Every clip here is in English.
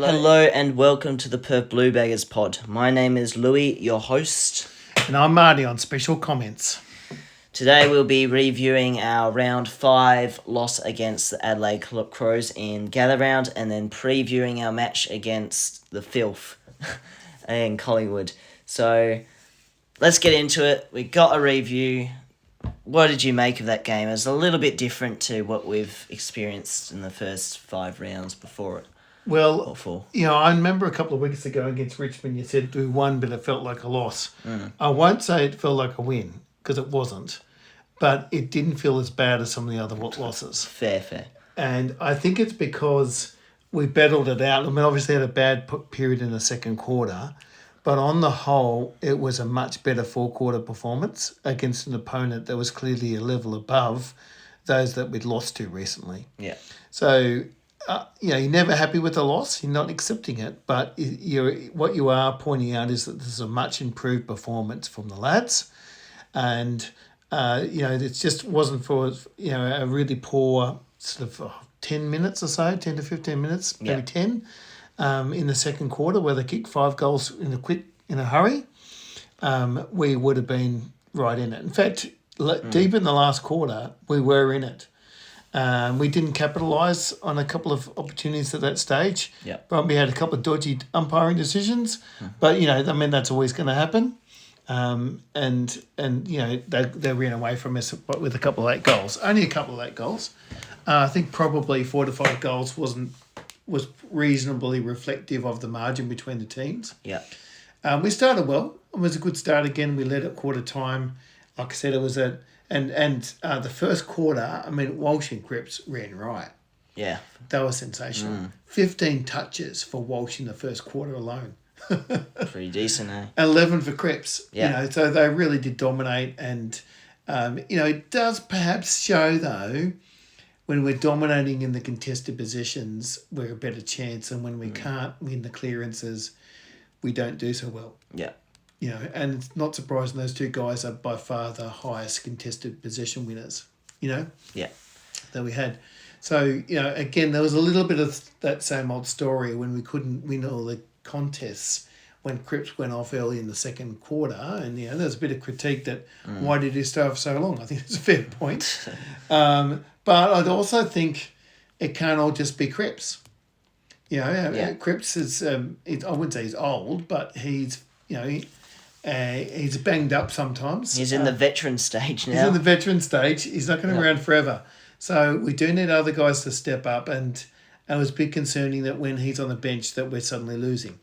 Hello and welcome to the Perth Blue Baggers pod. My name is Louis, your host. And I'm Marty on special comments. Today we'll be reviewing our round 5 loss against the Adelaide Crows in Gather Round and then previewing our match against the Filth in Collingwood. So let's get into it. We got a review. What did you make of that game? It was a little bit different to what we've experienced in the first 5 rounds before it. Well, I remember a couple of weeks ago against Richmond, you said we won, but it felt like a loss. I won't say it felt like a win, because it wasn't, but it didn't feel as bad as some of the other losses. Fair. And I think it's because we battled it out. I mean, obviously had a bad period in the second quarter, but on the whole, it was a much better four-quarter performance against an opponent that was clearly a level above those that we'd lost to recently. Yeah. So... you're never happy with the loss. You're not accepting it, but what you are pointing out is that there's a much improved performance from the lads, and it just wasn't for a really poor sort of 10 minutes or so, 10 to 15 minutes, maybe 10, in the second quarter where they kicked 5 goals in a hurry. We would have been right in it. In fact, deep in the last quarter, we were in it. We didn't capitalise on a couple of opportunities at that stage. Yeah. But we had a couple of dodgy umpiring decisions. But, that's always going to happen. They ran away from us with a couple of late goals. Only a couple of late goals. I think probably 4 to 5 goals was reasonably reflective of the margin between the teams. Yeah. We started well. It was a good start again. We led at quarter time. Like I said, it was the first quarter, I mean, Walsh and Cripps ran right. Yeah. They were sensational. 15 touches for Walsh in the first quarter alone. Pretty decent, eh? 11 for Cripps. Yeah. So they really did dominate. And, it does perhaps show, though, when we're dominating in the contested positions, we're a better chance. And when we can't win the clearances, we don't do so well. Yeah. And it's not surprising those two guys are by far the highest contested possession winners, Yeah. that we had. So, again, there was a little bit of that same old story when we couldn't win all the contests when Cripps went off early in the second quarter. And, there's a bit of critique that why did he stay off so long? I think it's a fair point. But I'd also think it can't all just be Cripps. Cripps is, I wouldn't say he's old, but he's, he's banged up sometimes. He's in the veteran stage now. He's in the veteran stage. He's not going to be around forever. So we do need other guys to step up. And it was a bit concerning that when he's on the bench that we're suddenly losing.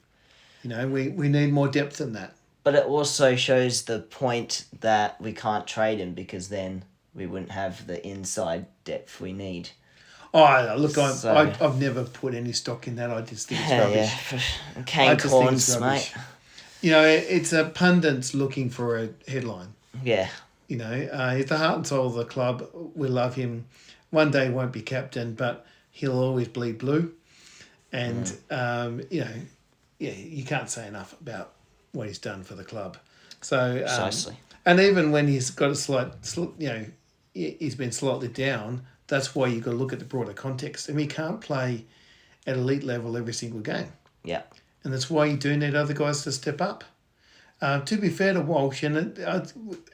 We need more depth than that. But it also shows the point that we can't trade him because then we wouldn't have the inside depth we need. Oh, look, I've never put any stock in that. I just think it's rubbish. Yeah. Kane Corns, mate. It's a pundits looking for a headline. Yeah. He's the heart and soul of the club. We love him. One day he won't be captain, but he'll always bleed blue. And, you can't say enough about what he's done for the club. So, Precisely. And even when he's got a he's been slightly down, that's why you've got to look at the broader context. And he can't play at elite level every single game. Yeah. And that's why you do need other guys to step up. To be fair to Walsh, and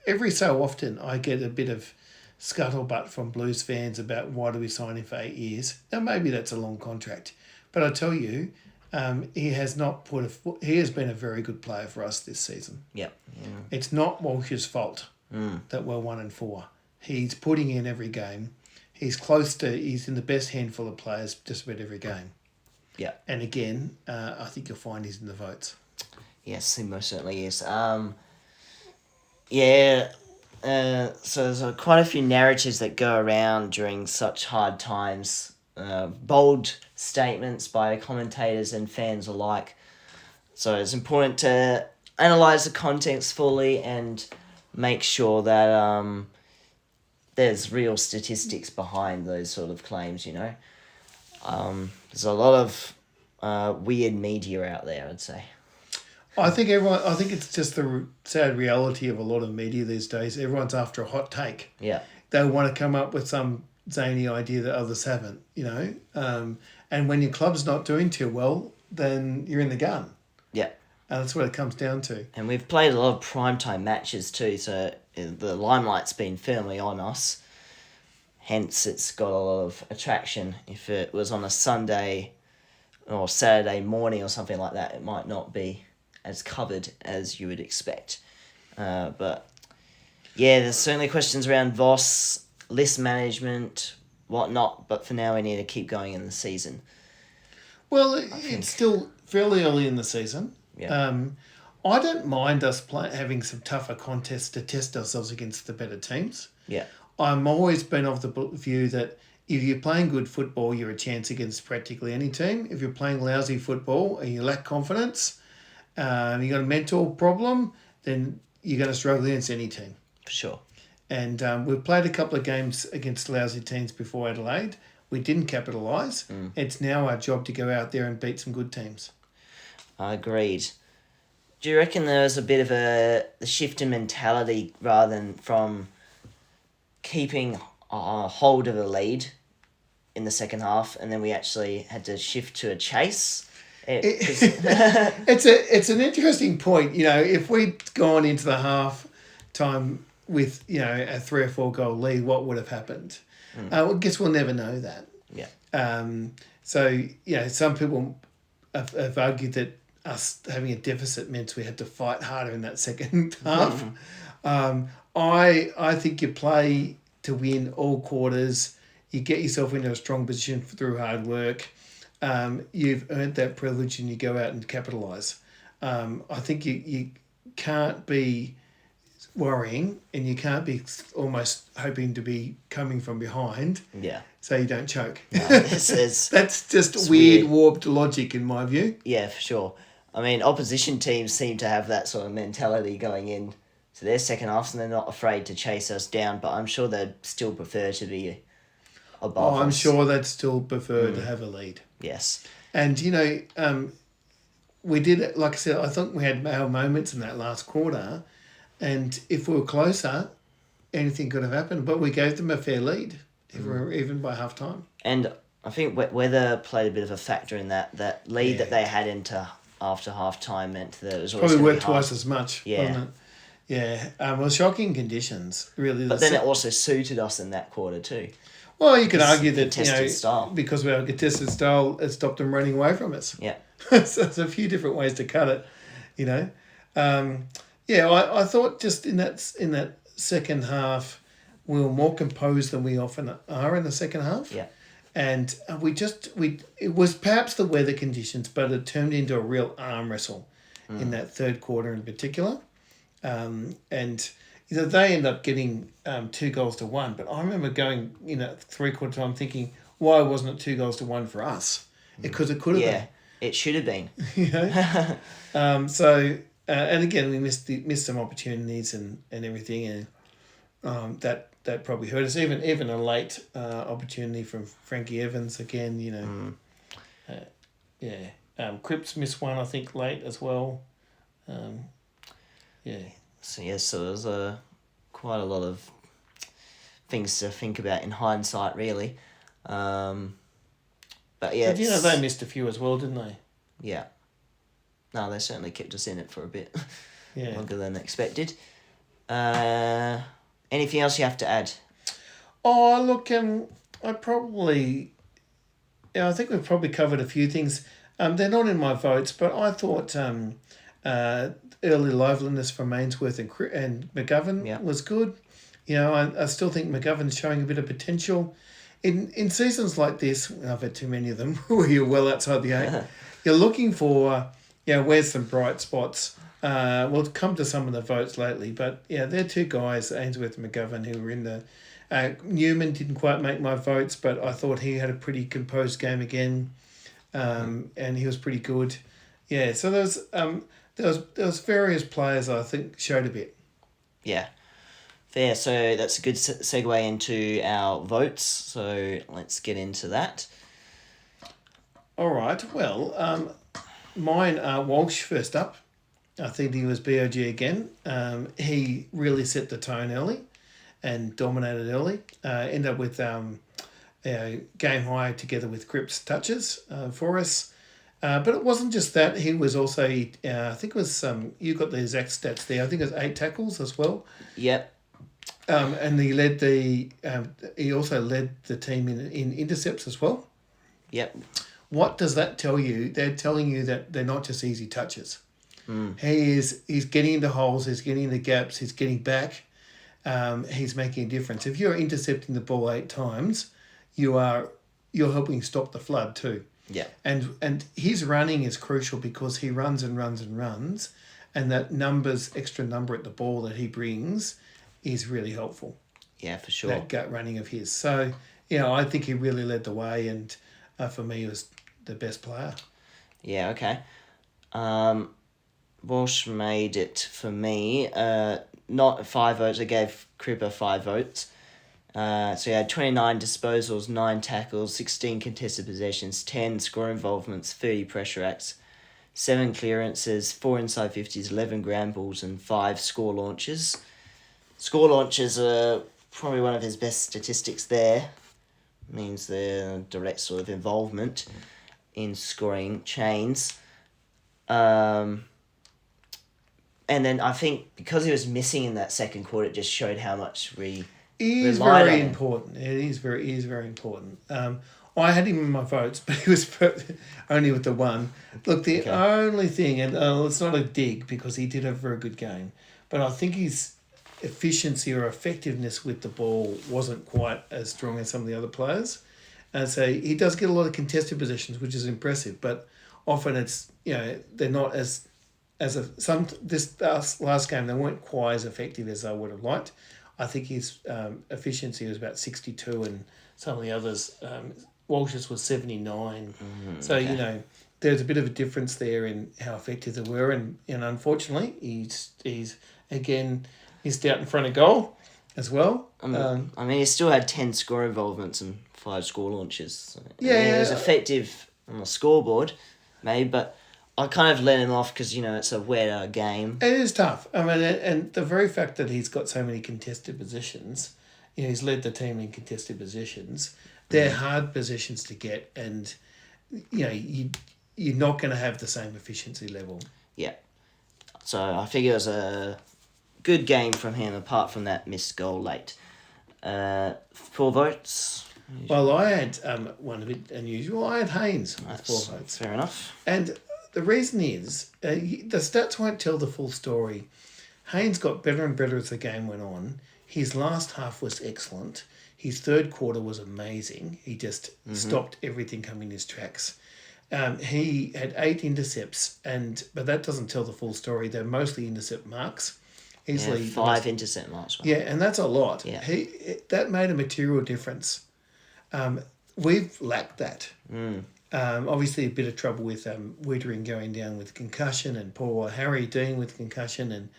every so often I get a bit of scuttlebutt from Blues fans about why do we sign him for 8 years. Now, maybe that's a long contract. But I tell you, he has been a very good player for us this season. Yeah. It's not Walsh's fault that we're 1-4. He's putting in every game. He's in the best handful of players just about every game. Yeah. And again, I think you'll find he's in the votes. Yes, he most certainly is. So there's quite a few narratives that go around during such hard times. Bold statements by commentators and fans alike. So it's important to analyse the context fully and make sure that there's real statistics behind those sort of claims, There's a lot of weird media out there, I'd say. I think it's just the sad reality of a lot of media these days. Everyone's after a hot take. Yeah. They want to come up with some zany idea that others haven't, And when your club's not doing too well, then you're in the gun. Yeah. That's what it comes down to. And we've played a lot of primetime matches too, so the limelight's been firmly on us. Hence, it's got a lot of attraction. If it was on a Sunday or Saturday morning or something like that, it might not be as covered as you would expect. But yeah, there's certainly questions around Voss, list management, whatnot, but for now we need to keep going in the season. Well, it's still fairly early in the season. Yeah. I don't mind us having some tougher contests to test ourselves against the better teams. Yeah. I'm always been of the view that if you're playing good football, you're a chance against practically any team. If you're playing lousy football and you lack confidence, you got a mental problem, then you're going to struggle against any team. For sure. And we've played a couple of games against lousy teams before Adelaide. We didn't capitalise. It's now our job to go out there and beat some good teams. Agreed. Do you reckon there was a bit of a shift in mentality rather than from keeping a hold of a lead in the second half, and then we actually had to shift to a chase? It's an interesting point. If we'd gone into the half time with a 3 or 4 goal lead, what would have happened? I guess we'll never know that. Yeah. So some people have argued that us having a deficit meant we had to fight harder in that second half. I think you play to win all quarters. You get yourself into a strong position through hard work. You've earned that privilege and you go out and capitalise. I think you can't be worrying and you can't be almost hoping to be coming from behind. Yeah. So you don't choke. No, That's just weird, warped logic in my view. Yeah, for sure. I mean, opposition teams seem to have that sort of mentality going in to their second halves, and they're not afraid to chase us down, but I'm sure they'd still prefer to be above us. I'm sure they'd still prefer to have a lead. Yes. And, we did, like I said, I think we had our moments in that last quarter, and if we were closer, anything could have happened, but we gave them a fair lead, even by half time. And I think weather played a bit of a factor in that lead that they had into after half time meant that it was always probably worked hard. twice as much, wasn't it? Yeah. Well, shocking conditions, really. But then it also suited us in that quarter too. Well, you could argue that, style. because we have a contested style, it stopped them running away from us. Yeah. So there's a few different ways to cut it, I thought just in that second half, we were more composed than we often are in the second half. Yeah. And it was perhaps the weather conditions, but it turned into a real arm wrestle in that third quarter in particular. And they end up getting 2 goals to 1. But I remember going, 3/4 time thinking, why wasn't it 2 goals to 1 for us? Because it could have been. Yeah, it should have been. And again, we missed some opportunities and everything, and that probably hurt us. Even a late opportunity from Frankie Evans again. Cripps missed one, I think, late as well. So there's quite a lot of things to think about in hindsight, really. But yeah, they missed a few as well, didn't they? Yeah. No, they certainly kept us in it for a bit longer than expected. Anything else you have to add? Oh, look, I think we've probably covered a few things. They're not in my votes, but I thought early liveliness from Ainsworth and McGovern was good. I still think McGovern's showing a bit of potential. In seasons like this, I've had too many of them, where you're well outside the 8, you're looking for, where's some bright spots. We'll come to some of the votes lately, but they're 2 guys, Ainsworth and McGovern, who were in the... Newman didn't quite make my votes, but I thought he had a pretty composed game again, and he was pretty good. Yeah, so there was various players I think showed a bit. Yeah. Fair. So that's a good segue into our votes. So let's get into that. All right. Well, mine are Walsh first up. I think he was BOG again. He really set the tone early and dominated early. Ended up with game high together with Cripps touches for us. But it wasn't just that. He was also, I think it was, you got the exact stats there. I think it was 8 tackles as well. Yep. And he also led the team in intercepts as well. Yep. What does that tell you? They're telling you that they're not just easy touches. He's getting into holes, he's getting into gaps, he's getting back. He's making a difference. If you're intercepting the ball 8 times, you're helping stop the flood too. Yeah. And his running is crucial because he runs and runs and runs, and that extra number at the ball that he brings is really helpful. Yeah, for sure. That gut running of his. So, I think he really led the way, and for me, he was the best player. Yeah, okay. Walsh made it for me. Not 5 votes. I gave Cripper 5 votes. So he had 29 disposals, 9 tackles, 16 contested possessions, 10 score involvements, 30 pressure acts, 7 clearances, 4 inside 50s, 11 ground balls, and 5 score launches. Score launches are probably one of his best statistics there. Means the direct sort of involvement in scoring chains. And then I think because he was missing in that second quarter, it just showed how much we He is relied very on him. important. He is very important. I had him in my votes, but he was only with the one. Look, the only thing, and it's not a dig because he did have a very good game, but I think his efficiency or effectiveness with the ball wasn't quite as strong as some of the other players. And so he does get a lot of contested possessions, which is impressive, but often it's, they're not this last game, they weren't quite as effective as I would have liked. I think his efficiency was about 62 and some of the others, Walsh's was 79. So, there's a bit of a difference there in how effective they were. And unfortunately, he's again, missed out in front of goal as well. He still had 10 score involvements and 5 score launches. So, Yeah. He was effective on the scoreboard, maybe, but I kind of let him off because, it's a wetter game. It is tough. And the very fact that he's got so many contested positions, he's led the team in contested positions. They're hard positions to get, and you're not going to have the same efficiency level. Yeah. So I think it was a good game from him, apart from that missed goal late. 4 votes. Well, I had one a bit unusual. I had Haynes with That's 4 votes. fair enough. And the reason is, the stats won't tell the full story. Haynes got better and better as the game went on. His last half was excellent. His third quarter was amazing. He just stopped everything coming in his tracks. He had 8 intercepts, but that doesn't tell the full story. They're mostly intercept marks. Easily 5 intercept marks. Right? Yeah, and that's a lot. Yeah. That made a material difference. We've lacked that. Obviously, a bit of trouble with Wiedering going down with concussion and poor Harry Dean with concussion and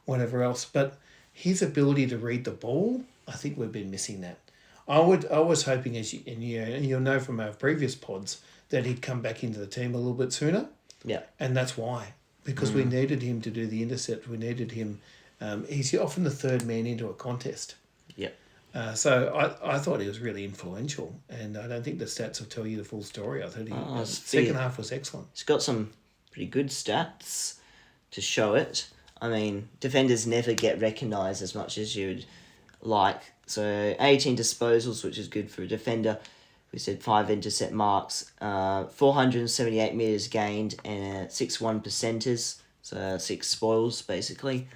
whatever else. But his ability to read the ball, I think we've been missing that. I was hoping, you'll know from our previous pods, that he'd come back into the team a little bit sooner. Yeah. And that's why. Because we needed him to do the intercept. We needed him. He's often the third man into a contest. Yeah. So I thought he was really influential, and I don't think the stats will tell you the full story. I thought the second half was excellent. He's got some pretty good stats to show it. Defenders never get recognised as much as you'd like. So 18 disposals, which is good for a defender. We said 5 intercept marks, 478 metres gained, and 6 1%ers, so 6 spoils basically.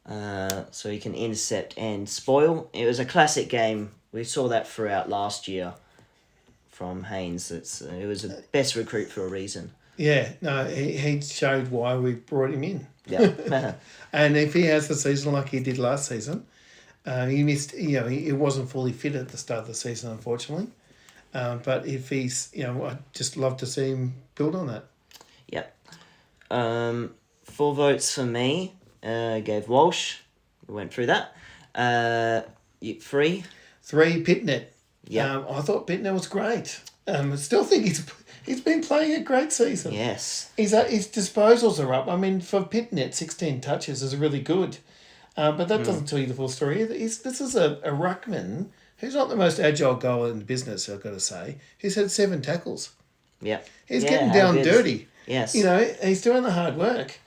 So he can intercept and spoil. It was a classic game. We saw that throughout last year from Haynes. It was a best recruit for a reason. Yeah, no, he showed why we brought him in. Yeah. And if he has the season like he did last season, he missed. He wasn't fully fit at the start of the season, unfortunately. But if he's, I'd just love to see him build on that. Yep. 4 votes for me. Gave Walsh. We went through that. 3. 3, Pitnet. Yeah. I thought Pitnet was great. I still think he's been playing a great season. Yes. His disposals are up. For Pitnet, 16 touches is really good. But that doesn't tell you the full story either. This is a ruckman who's not the most agile goaler in the business, I've got to say, who's had 7 tackles. Yep. He's Yeah, getting how down good. dirty. Yes. You know, he's doing the hard work.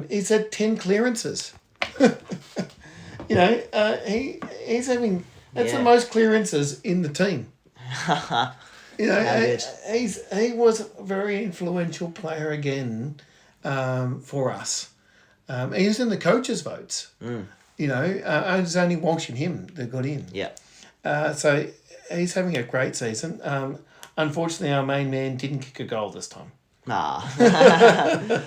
He's had 10 clearances. You know, he's having... That's the Yeah. most clearances in the team. You know, How good. he was a very influential player again for us. He was in the coaches' votes. You know, it was only Walsh and him that got in. Yeah. So he's having a great season. Unfortunately, our main man didn't kick a goal this time. Ah.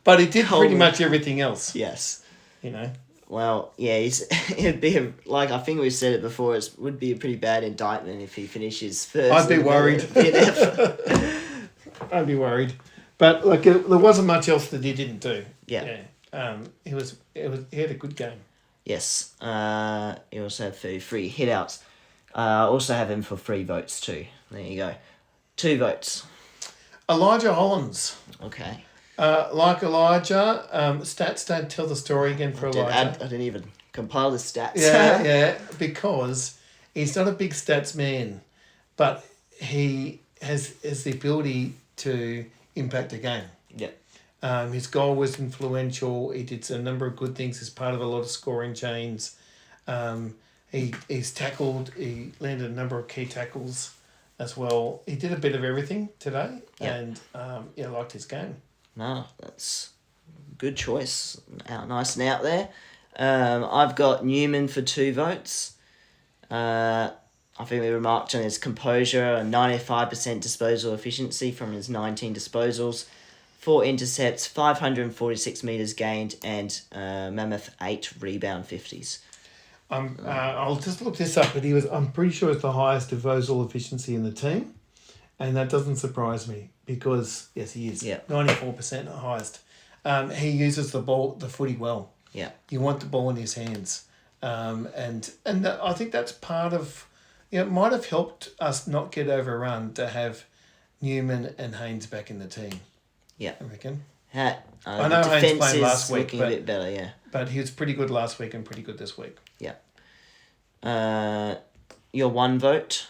But he did pretty Cold. much everything else, Yes. you know. Well, yeah, it'd be like I think we've said it before. It would be a pretty bad indictment if he finishes first. I'd be in the worried. BNF. I'd be worried. But like, there wasn't much else that he didn't do. Yeah. He had a good game. Yes. You also have 33 hitouts. Also have him for 3 votes too. There you go. 2 votes. Elijah Hollins. Okay. Like Elijah, stats don't tell the story again for Elijah. I didn't even compile the stats. Yeah, because he's not a big stats man, but he has the ability to impact a game. Yeah. His goal was influential. He did a number of good things as part of a lot of scoring chains. He's tackled. He landed a number of key tackles as well. He did a bit of everything today, and I liked his game. No, that's a good choice. Nice and out there. I've got Newman for 2 votes. I think we remarked on his composure, a 95% disposal efficiency from his 19 disposals, 4 intercepts, 546 metres gained, and mammoth 8 rebound 50s. I'll just look this up, but I'm pretty sure it's the highest disposal efficiency in the team, and that doesn't surprise me because yes, he is. Yeah. 94% highest. He uses the footy well. Yeah. You want the ball in his hands, and I think that's part of. It might have helped us not get overrun to have Newman and Haynes back in the team. Yeah. I reckon. I know Haynes defense played is last week, looking a bit better, yeah. But he was pretty good last week and pretty good this week. Yeah. Your 1 vote.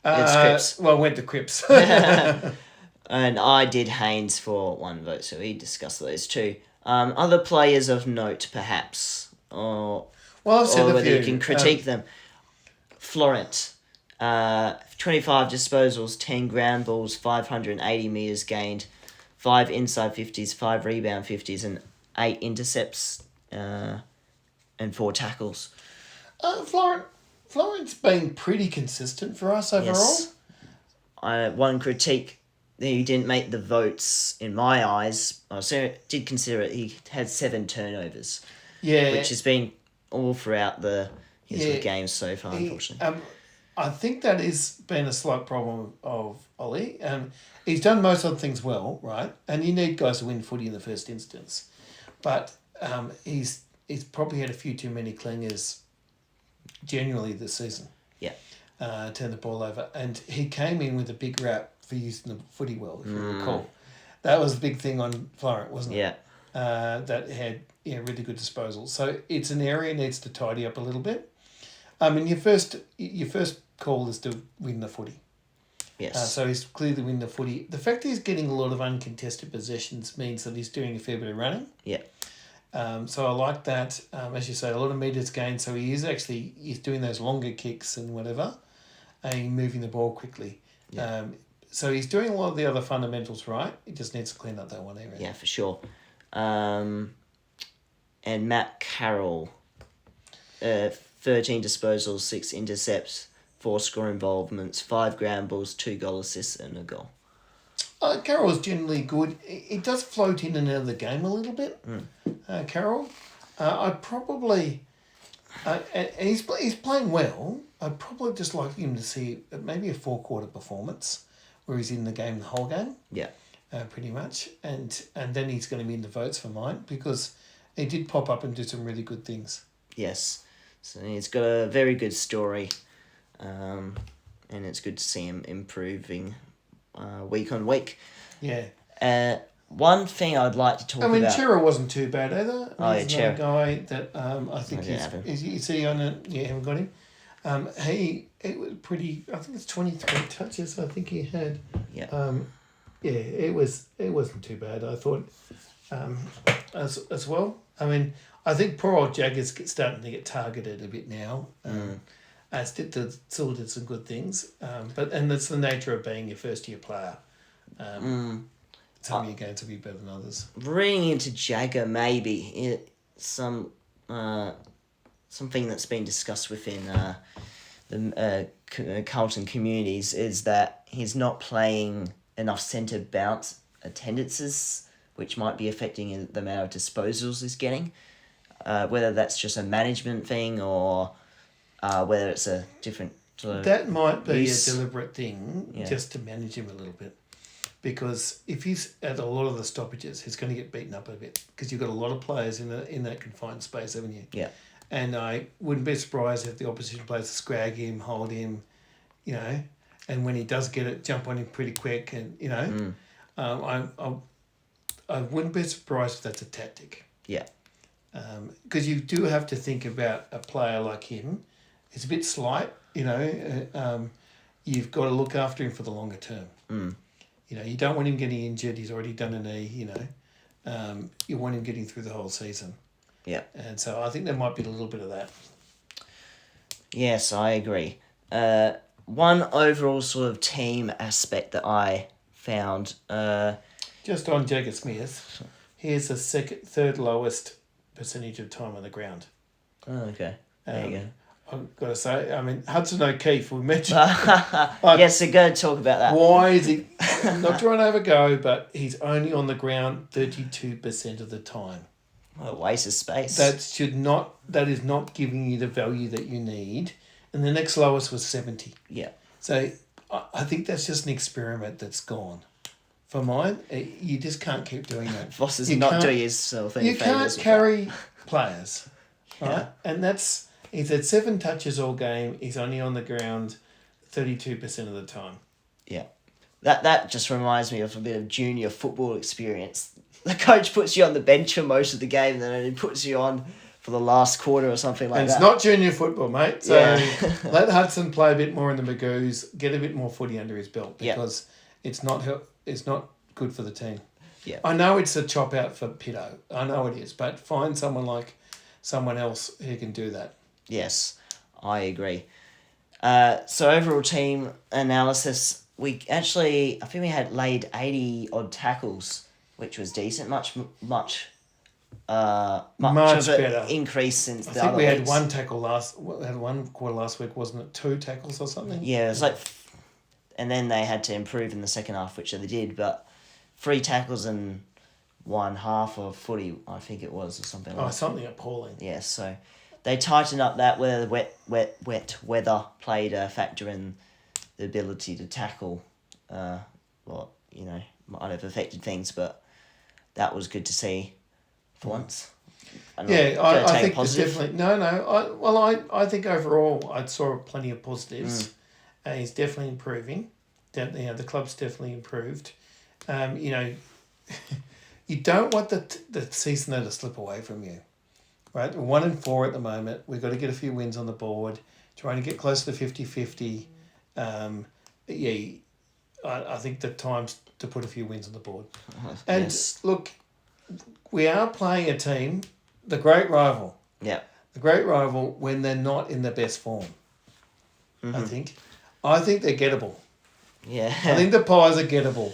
It's Cripps. Well, went to Cripps. And I did Haynes for 1 vote, so we discussed those 2. Other players of note, perhaps, or Well, I've said or a whether few. you can critique them. Florent, 25 disposals, 10 ground balls, 580 metres gained, 5 inside 50s, 5 rebound 50s, and 8 intercepts, and 4 tackles. Florent's been pretty consistent for us overall. Yes. One critique, he didn't make the votes in my eyes. I did consider it. He had 7 turnovers. Yeah. Which has been all throughout his games so far, unfortunately. I think that has been a slight problem of Ollie. He's done most of the things well, right? And you need guys to win footy in the first instance. But he's probably had a few too many clingers generally this season. Yeah. Turn the ball over. And he came in with a big rap for using the footy well, if you recall. That was the big thing on Florent, wasn't it? Yeah. That had really good disposal. So it's an area needs to tidy up a little bit. Your first call is to win the footy. Yes. So he's clearly win the footy. The fact that he's getting a lot of uncontested possessions means that he's doing a fair bit of running. Yeah. So I like that. As you say, a lot of metres gained. So he's doing those longer kicks and whatever, and moving the ball quickly. Yeah. So he's doing a lot of the other fundamentals right. He just needs to clean up that one area. Yeah, for sure. And Matt Carroll, 13 disposals, 6 intercepts, 4 score involvements, 5 ground balls, 2 goal assists, and a goal. Carroll is generally good. He does float in and out of the game a little bit. Carroll, I'd probably, and he's playing well. I'd probably just like him to see maybe a 4-quarter performance where he's in the game the whole game. Yeah. Pretty much, and then he's going to be in the votes for mine because he did pop up and do some really good things. Yes. So he's got a very good story, and it's good to see him improving week on week. Yeah. One thing I'd like to talk about... Chera wasn't too bad either. He's Chera. another guy that I think is he on it? Yeah, haven't got him. He was pretty. I think it's 23 touches. I think he had. Yeah. yeah, it wasn't too bad. I thought, as well. I mean, I think poor old Jaggers starting to get targeted a bit now. Still did some good things, and that's the nature of being your first year player. Some of your games will be better than others. Reading into Jagger, maybe something that's been discussed within the Carlton communities is that he's not playing enough centre bounce attendances, which might be affecting the amount of disposals he's getting. Whether that's just a management thing or whether it's a different sort of that might be use. a deliberate thing just to manage him a little bit. Because if he's at a lot of the stoppages, he's going to get beaten up a bit because you've got a lot of players in that confined space, haven't you? Yeah. And I wouldn't be surprised if the opposition players scrag him, hold him, and when he does get it, jump on him pretty quick, and I wouldn't be surprised if that's a tactic. Yeah. Because you do have to think about a player like him. He's a bit slight, you've got to look after him for the longer term. You don't want him getting injured. He's already done a knee, You want him getting through the whole season. Yeah. And so I think there might be a little bit of that. Yes, I agree. One overall sort of team aspect that I found... Just on Jagger Smith, here's the third lowest percentage of time on the ground. Oh, okay. There you go. I've got to say, I mean, Hudson O'Keefe, we mentioned. Yes, so go talk about that. Why is he... I'm not trying to have a go, but he's only on the ground 32% of the time. What a waste of space. That is not giving you the value that you need. And the next lowest was 70. Yeah. So I think that's just an experiment that's gone. For mine, you just can't keep doing that. Voss is not doing himself any You favours. can't carry players, right? Yeah. And he's had 7 touches all game. He's only on the ground 32% of the time. Yeah. That just reminds me of a bit of junior football experience. The coach puts you on the bench for most of the game, and then he puts you on for the last quarter or something like that. It's not junior football, mate. So Yeah. let Hudson play a bit more in the Magoos, get a bit more footy under his belt because it's not good for the team. Yeah. I know it's a chop out for Pitto. I know it is, but find someone else who can do that. Yes, I agree. So overall team analysis, I think we had laid 80 odd tackles, which was decent. Much of better. an increase since I the think other we had weeks. one quarter last week, wasn't it? 2 tackles or something? Yeah, it was like, and then they had to improve in the second half, which they did. But 3 tackles and 1 half of footy, I think it was, or something like that. Something appalling. Yeah, so they tightened up that whether the wet weather played a factor in the ability to tackle. Might have affected things, but that was good to see for once. I think there's definitely I think overall I saw plenty of positives. He's definitely improving. The club's definitely improved. You don't want the season to slip away from you, right? We're 1-4 at the moment. We've got to get a few wins on the board, trying to get close to 50-50. I think the time's to put a few wins on the board. And yes. Look, we are playing a team, the great rival. Yeah. The great rival when they're not in their best form. I think they're gettable. Yeah. I think the Pies are gettable,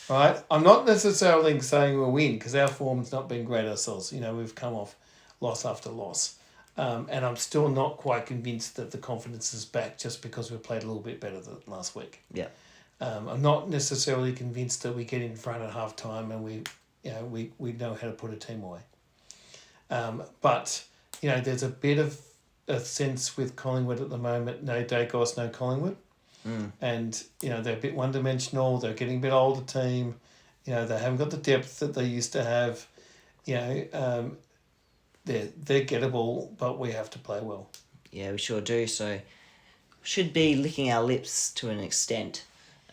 right? I'm not necessarily saying we'll win because our form's not been great ourselves. We've come off loss after loss. And I'm still not quite convinced that the confidence is back just because we played a little bit better than last week. Yeah. I'm not necessarily convinced that we get in front at half time and we know how to put a team away. But there's a bit of a sense with Collingwood at the moment. No Dacos, no Collingwood. And they're a bit one-dimensional. They're getting a bit older team. They haven't got the depth that they used to have. They're gettable, but we have to play well. Yeah, we sure do. So should be licking our lips to an extent.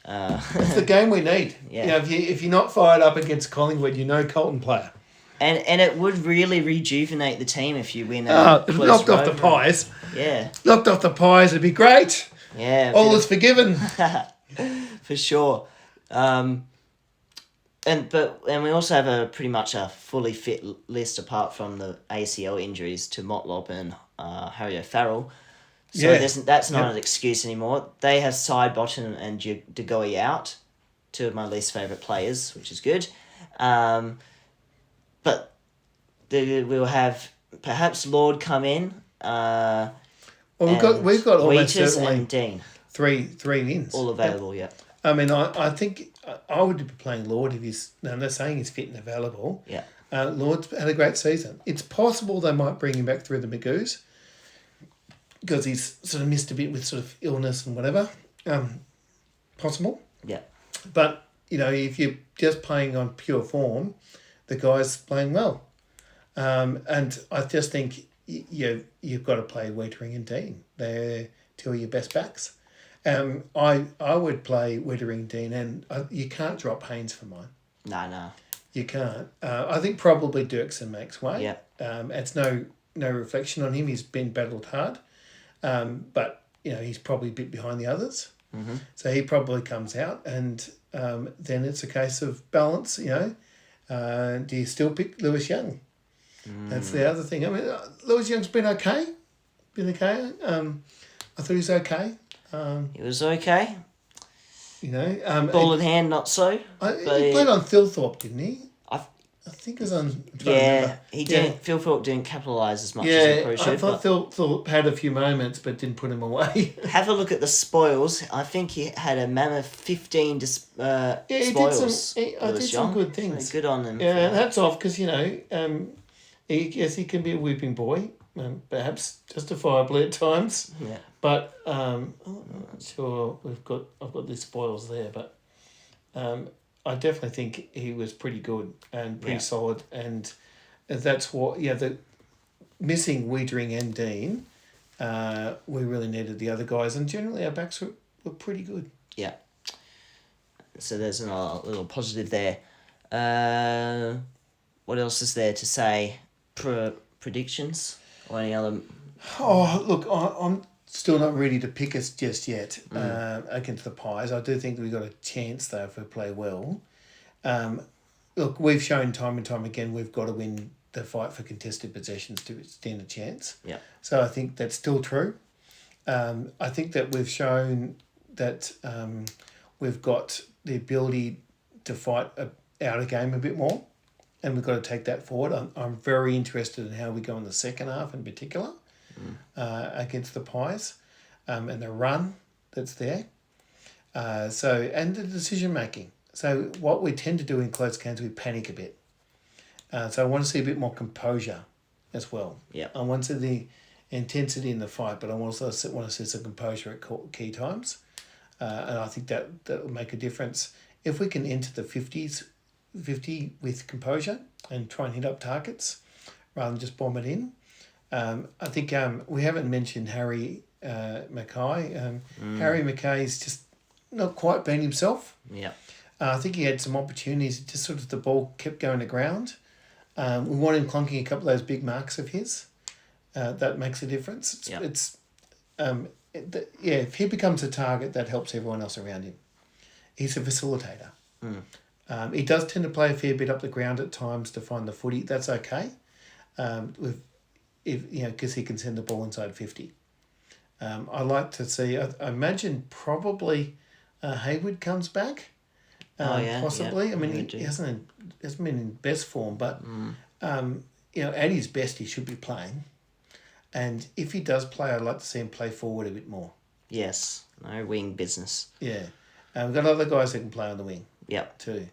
It's the game we need. Yeah. If you're not fired up against Collingwood, Colton player. And it would really rejuvenate the team if you win. Knocked off the Pies. Yeah. Knocked off the Pies, it'd be great. Yeah. All is forgiven. For sure. And we also have a pretty much a fully fit list apart from the ACL injuries to Motlop and Harry O'Farrell. So Yeah. that's not Yep. an excuse anymore. They have Sidebottom and De Goey out, two of my least favourite players, which is good. But we'll have perhaps Lord come in. Well, we've got almost Wheaters certainly and Dean three wins. all available. Yep. Yeah. I mean, I think I would be playing Lord if he's. No, I'm not saying he's fit and available. Yeah. Lord's had a great season. It's possible they might bring him back through the Magoos because he's sort of missed a bit with sort of illness and whatever. Possible. Yeah. But, if you're just playing on pure form, the guy's playing well. And I just think you've got to play Wiedering and Dean. They're two of your best backs. I would play Wiedering, Dean, and you can't drop Haynes for mine. No. You can't. I think probably Dirksen makes way. Yeah. It's no reflection on him. He's been battled hard. But, he's probably a bit behind the others. Mm-hmm. So he probably comes out and then it's a case of balance, do you still pick Lewis Young? That's the other thing. I mean, Lewis Young's been okay. I thought he was okay. He was okay. Ball in hand, not so. He played on Thilthorpe, didn't he? I think it was on. He didn't. Phil Thorpe didn't capitalise as much as he probably should. I thought Thilthorpe had a few moments, but didn't put him away. Have a look at the spoils. I think he had a mammoth 15 spoils. He did some good things. So good on him. Yeah, hats off because he he can be a whooping boy, perhaps justifiably at times. Yeah. But I'm not sure I've got the spoils there, but I definitely think he was pretty good and pretty solid, and that's what the missing Wiedering and Dean, we really needed the other guys, and generally our backs were pretty good. Yeah. So there's a little positive there. What else is there to say? Predictions or any other? Oh, look, I'm still not ready to pick us just yet against the Pies. I do think we've got a chance, though, if we play well. Look, we've shown time and time again we've got to win the fight for contested possessions to stand a chance. Yeah. So I think that's still true. I think that we've shown that we've got the ability to fight out a game a bit more, and we've got to take that forward. I'm very interested in how we go in the second half in particular against the Pies and the run that's there. And the decision making. So what we tend to do in close games, we panic a bit. So I want to see a bit more composure as well. Yeah. I want to see the intensity in the fight, but I also want to see some composure at key times. And I think that will make a difference. If we can enter the 50 with composure and try and hit up targets rather than just bomb it in. I think we haven't mentioned Harry Mackay. Harry Mackay's just not quite been himself. Yeah. I think he had some opportunities. Just sort of the ball kept going to ground. We want him clunking a couple of those big marks of his. That makes a difference. If he becomes a target, that helps everyone else around him. He's a facilitator. He does tend to play a fair bit up the ground at times to find the footy. That's okay. Because he can send the ball inside 50. I like to see. I imagine probably Hayward comes back. Possibly. I mean, he hasn't been in best form, but at his best, he should be playing. And if he does play, I'd like to see him play forward a bit more. Yes, no wing business. Yeah, we've got other guys that can play on the wing. Yep. Too.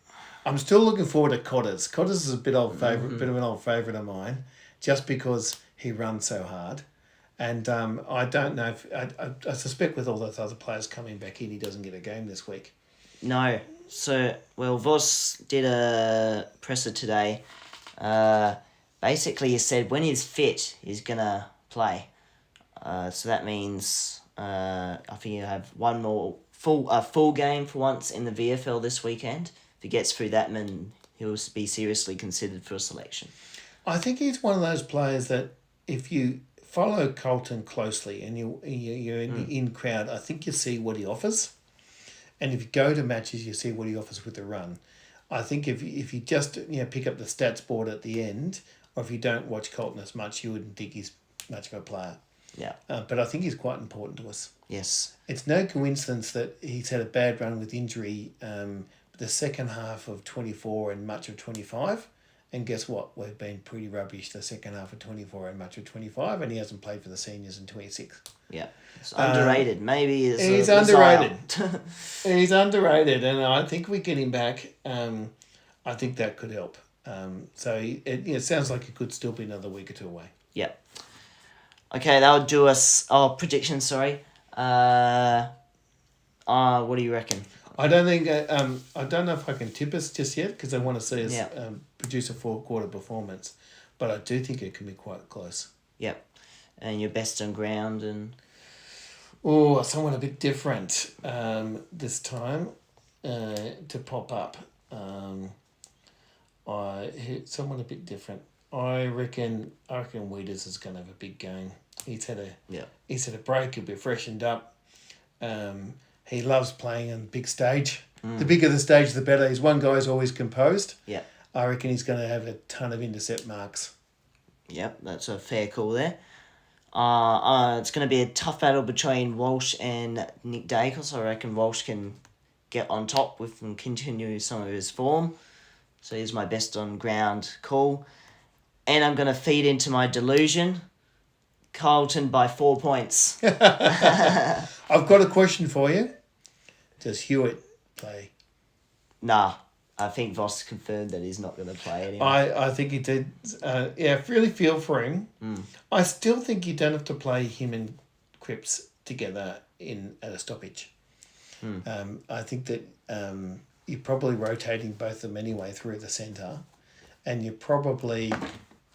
I'm still looking forward to Cotters. Cotters is a bit of an old favourite of mine, just because he runs so hard. And I don't know if I suspect with all those other players coming back in, he doesn't get a game this week. No. So, Voss did a presser today. Basically, he said when he's fit, he's going to play. So that means I think he'll have one more full game for once in the VFL this weekend. If he gets through that, then he'll be seriously considered for a selection. I think he's one of those players that if you follow Carlton closely and you're in the in crowd, I think you see what he offers. And if you go to matches, you see what he offers with the run. I think if you just pick up the stats board at the end, or if you don't watch Colton as much, you wouldn't think he's much of a player. Yeah. But I think he's quite important to us. Yes. It's no coincidence that he's had a bad run with injury the second half of 24 and much of 25. And guess what? We've been pretty rubbish the second half of 24 and much of 25, and he hasn't played for the seniors in 26. Yeah. It's underrated. Maybe it's he's underrated. He's underrated, and I think we get him back. I think that could help. So it sounds like it could still be another week or two away. Yep. Okay, that would do us. Oh, prediction. Sorry. What do you reckon? I don't think. I don't know if I can tip us just yet because I want to see us produce a 4-quarter performance, but I do think it can be quite close. Yep. And your best on ground and. Oh, someone a bit different this time to pop up. Someone a bit different. I reckon Weeders is going to have a big game. He's had a break. He'll be freshened up. He loves playing on the big stage. The bigger the stage, the better. He's one guy who's always composed. Yeah. I reckon he's going to have a ton of intercept marks. Yep, that's a fair call there. It's going to be a tough battle between Walsh and Nick Dacos. I reckon Walsh can get on top with and continue some of his form. So he's my best on ground call. And I'm going to feed into my delusion. Carlton by 4 points. I've got a question for you. Does Hewitt play? Nah, I think Voss confirmed that he's not going to play anymore. I think he did. Really feel for him. I still think you don't have to play him and Cripps together at a stoppage. I think that you're probably rotating both of them anyway through the centre, and you're probably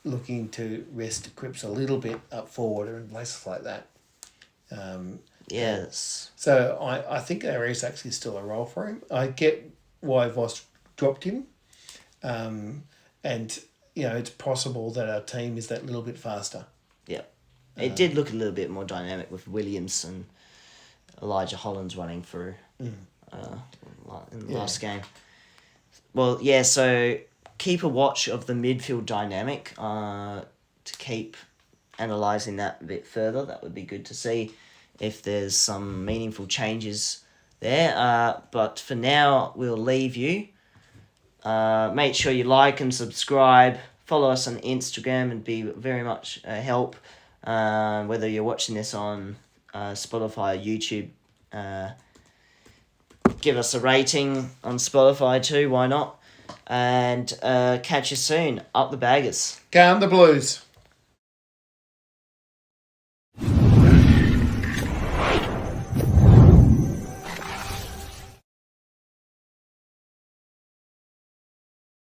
looking to rest Cripps a little bit up forward and places like that. Yes. So I think there is actually still a role for him. I get why Voss dropped him. And, it's possible that our team is that little bit faster. Yeah. It did look a little bit more dynamic with Williams and Elijah Hollands running through in the last game. Well, yeah, so keep a watch of the midfield dynamic to keep analysing that a bit further. That would be good to see if there's some meaningful changes there. But for now, we'll leave you. Make sure you like and subscribe. Follow us on Instagram and be very much a help. Whether you're watching this on Spotify or YouTube, give us a rating on Spotify too, why not? And catch you soon. Up the Baggers. Go on the Blues.